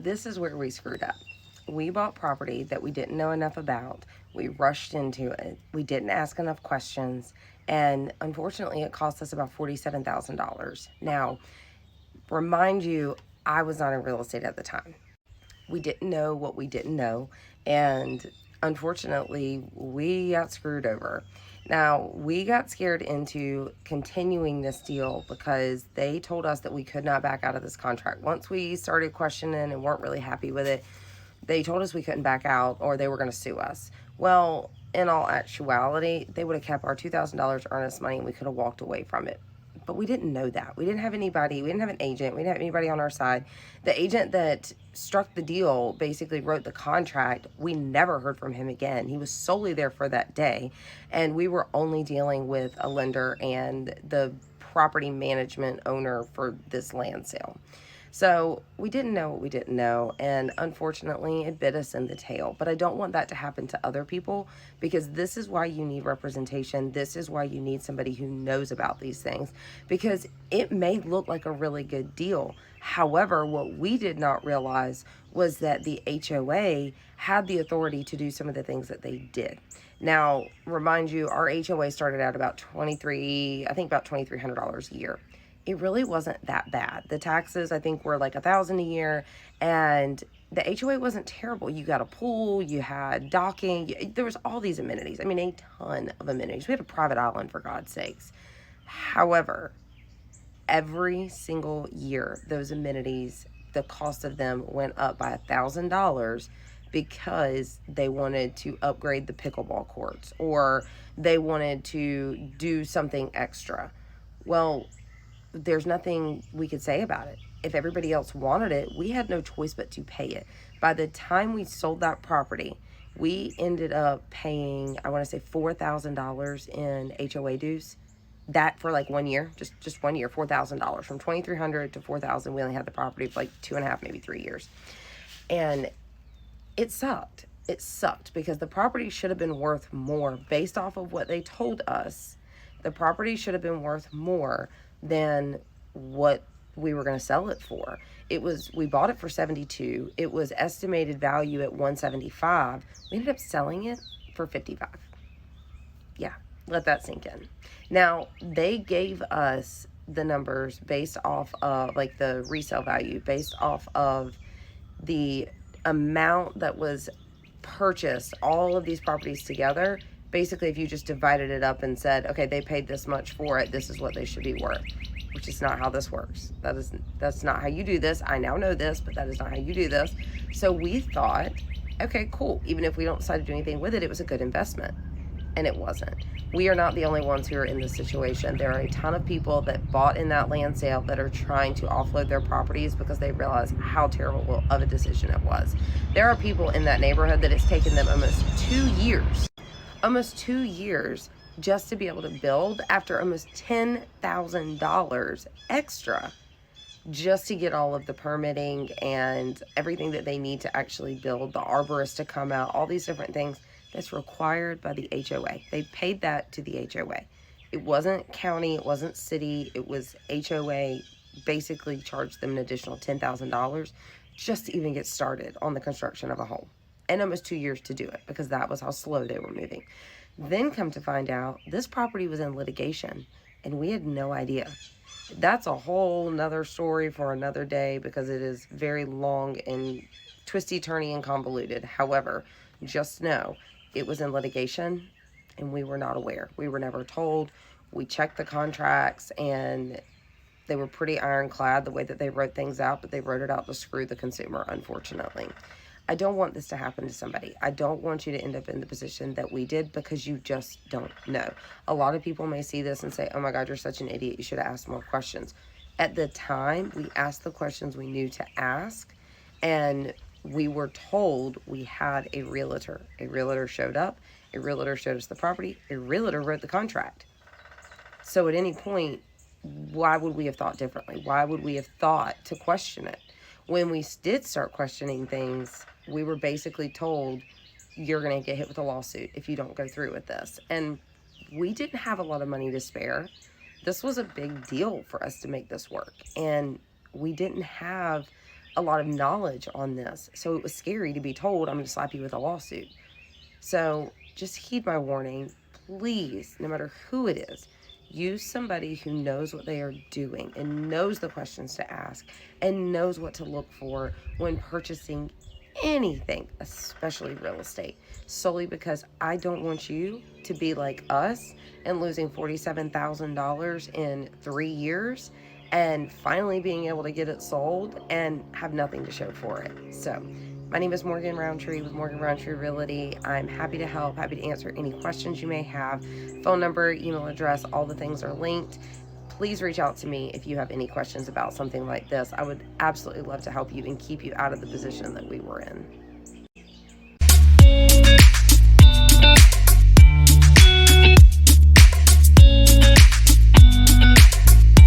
this is where we screwed up. We bought property that we didn't know enough about. We rushed into it. We didn't ask enough questions. And unfortunately, it cost us about $47,000. Now, remind you, I was not in real estate at the time. We didn't know what we didn't know. And unfortunately, we got screwed over. Now, we got scared into continuing this deal because they told us that we could not back out of this contract. Once we started questioning and weren't really happy with it, they told us we couldn't back out or they were going to sue us. Well, in all actuality, they would have kept our $2,000 earnest money and we could have walked away from it. But we didn't know that. We didn't have anybody. We didn't have an agent. We didn't have anybody on our side. The agent that struck the deal basically wrote the contract. We never heard from him again. He was solely there for that day. And we were only dealing with a lender and the property management owner for this land sale. So we didn't know what we didn't know, and unfortunately it bit us in the tail. But I don't want that to happen to other people, because this is why you need representation. This is why you need somebody who knows about these things, because it may look like a really good deal. However, what we did not realize was that the HOA had the authority to do some of the things that they did. Now, remind you, our HOA started out about $2,300 a year. It really wasn't that bad. The taxes, I think, were like $1,000 a year, and the HOA wasn't terrible. You got a pool, you had docking, there was all these amenities. I mean, a ton of amenities. We had a private island, for God's sakes. However, every single year, those amenities, the cost of them went up by $1,000 because they wanted to upgrade the pickleball courts or they wanted to do something extra. Well, there's nothing we could say about it. If everybody else wanted it, we had no choice but to pay it. By the time we sold that property, we ended up paying, I want to say $4,000 in HOA dues. That for like 1 year, just 1 year, $4,000 from 2,300 to 4,000. We only had the property for like 2.5, maybe 3 years, and it sucked. It sucked because the property should have been worth more based off of what they told us. The property should have been worth more than what we were going to sell it for. We bought it for 72. It was estimated value at 175. We ended up selling it for 55. Yeah, let that sink in. Now, they gave us the numbers based off of like the resale value, based off of the amount that was purchased, all of these properties together. Basically, if you just divided it up and said, okay, they paid this much for it, this is what they should be worth, which is not how this works. That's not how you do this. I now know this, but that is not how you do this. So we thought, okay, cool. Even if we don't decide to do anything with it, it was a good investment. And it wasn't. We are not the only ones who are in this situation. There are a ton of people that bought in that land sale that are trying to offload their properties because they realize how terrible of a decision it was. There are people in that neighborhood that it's taken them almost 2 years just to be able to build after almost $10,000 extra just to get all of the permitting and everything that they need to actually build, the arborist to come out, all these different things that's required by the HOA. They paid that to the HOA. It wasn't county, it wasn't city, it was HOA basically charged them an additional $10,000 just to even get started on the construction of a home. And almost 2 years to do it because that was how slow they were moving. Then come to find out this property was in litigation and we had no idea. That's a whole nother story for another day because it is very long and twisty, turny, and convoluted. However, just know it was in litigation and we were not aware. We were never told. We checked the contracts and they were pretty ironclad the way that they wrote things out, but they wrote it out to screw the consumer, unfortunately. I don't want this to happen to somebody. I don't want you to end up in the position that we did because you just don't know. A lot of people may see this and say, oh my God, you're such an idiot. You should have asked more questions. At the time, we asked the questions we knew to ask, and we were told we had a realtor. A realtor showed up. A realtor showed us the property. A realtor wrote the contract. So at any point, why would we have thought differently? Why would we have thought to question it? When we did start questioning things, we were basically told, you're going to get hit with a lawsuit if you don't go through with this. And we didn't have a lot of money to spare. This was a big deal for us to make this work. And we didn't have a lot of knowledge on this. So it was scary to be told, I'm going to slap you with a lawsuit. So just heed my warning. Please, no matter who it is, use somebody who knows what they are doing and knows the questions to ask and knows what to look for when purchasing anything, especially real estate, solely because I don't want you to be like us and losing $47,000 in 3 years and finally being able to get it sold and have nothing to show for it. So my name is Morgan Rountree with Morgan Rountree Realty. I'm happy to help, happy to answer any questions you may have. Phone number, email address, all the things are linked. Please reach out to me if you have any questions about something like this. I would absolutely love to help you and keep you out of the position that we were in.